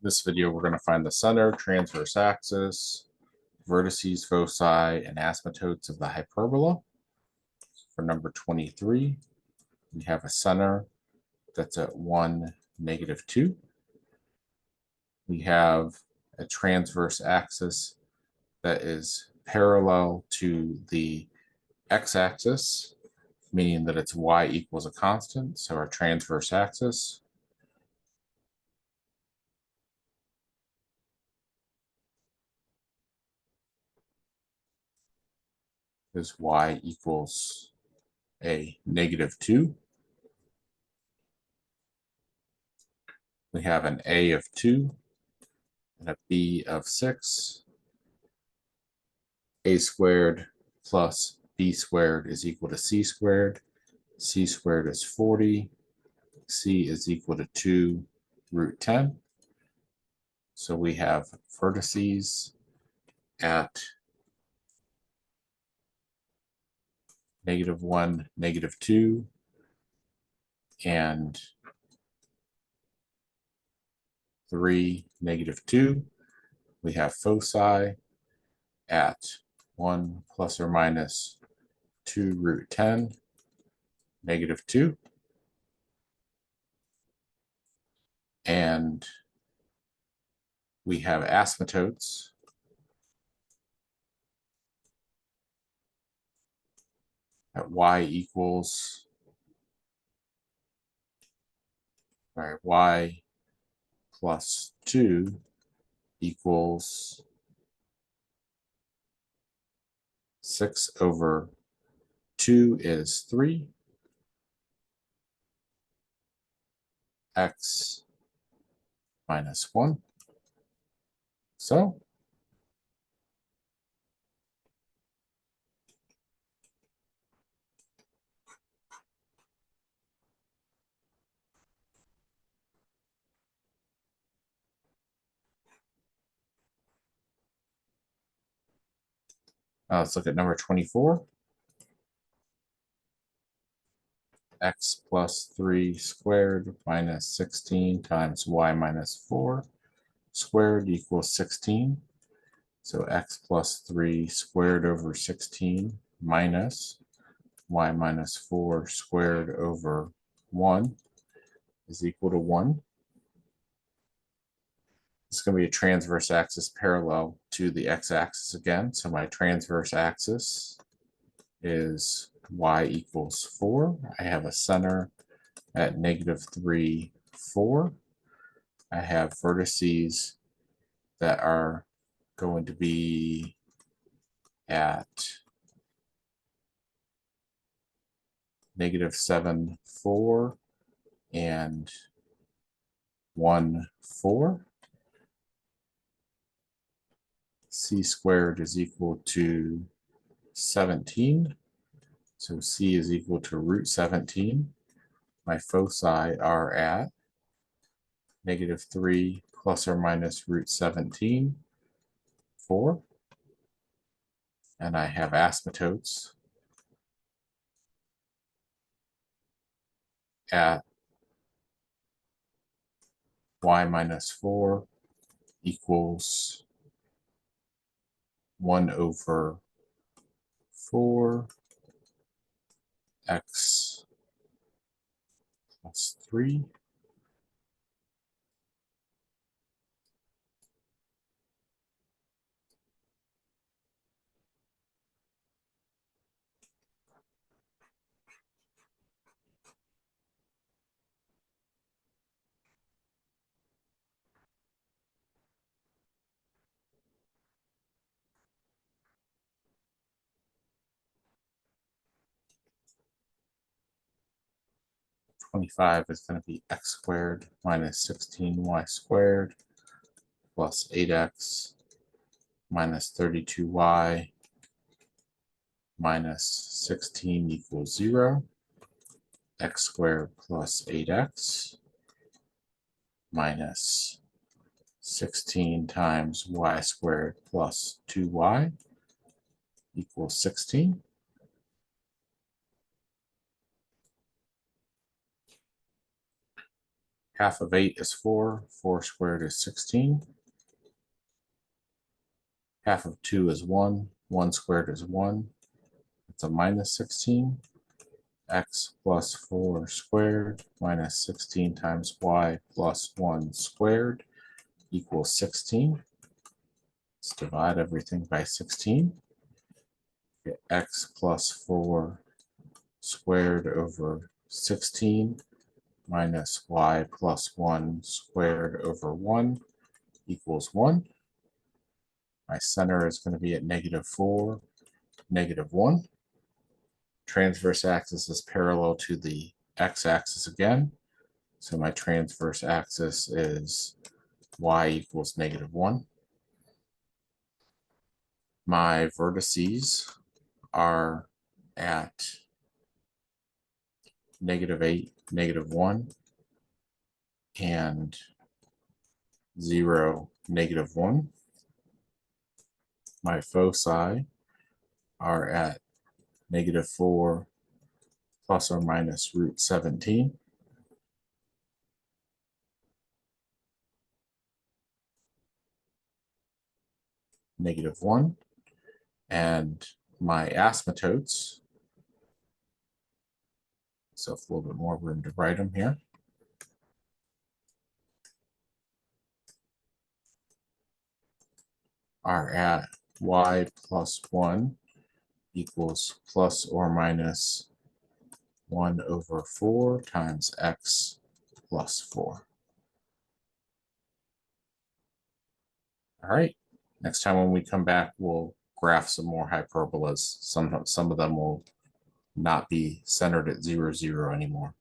This video, we're going to find the center, transverse axis, vertices, foci, and asymptotes of the hyperbola. For number 23, we have a center that's at 1, -2. We have a transverse axis that is parallel to the x-axis, meaning that it's y equals a constant, so our transverse axis. Is y equals a -2. We have an a of 2 and a b of 6. A squared plus b squared is equal to c squared. C squared is 40. C is equal to 2 root 10. So we have vertices at -1, -2, and 3, -2. We have foci at 1 ± 2 root 10, -2. And we have asymptotes at y equals, y plus 2 equals 6 over 2 is 3, x minus 1. So let's look at number 24. X plus 3 squared minus 16 times y minus 4 squared equals 16. So x plus 3 squared over 16 minus y minus 4 squared over 1 is equal to 1. It's going to be a transverse axis parallel to the x-axis again. So my transverse axis is y equals 4. I have a center at -3, 4. I have vertices that are going to be at -7, 4 and 1, 4. C squared is equal to 17. So C is equal to root 17. My foci are at -3 ± root 17, 4. And I have asymptotes at y minus 4 equals 1 over 4 x plus 3. Twenty-five is going to be x squared minus 16y squared plus 8x minus 32y minus 16 equals 0. X squared plus 8x minus 16 times y squared plus 2y equals 16. Half of 8 is 4. 4 squared is 16. Half of 2 is 1. 1 squared is 1. It's a minus 16. X plus 4 squared minus 16 times y plus 1 squared equals 16. Let's divide everything by 16. Get x plus 4 squared over 16 minus y plus 1 squared over 1 equals 1. My center is going to be at -4, -1. Transverse axis is parallel to the x-axis again. So my transverse axis is y equals -1. My vertices are at -8, -1, and 0, -1. My foci are at -4 plus or minus √17. -1. And my asymptotes, so a little bit more room to write them here, are at y plus 1 equals plus or minus 1 over 4 times x plus 4. All right, next time when we come back, we'll graph some more hyperbolas. Some of them will not be centered at 0, 0 anymore.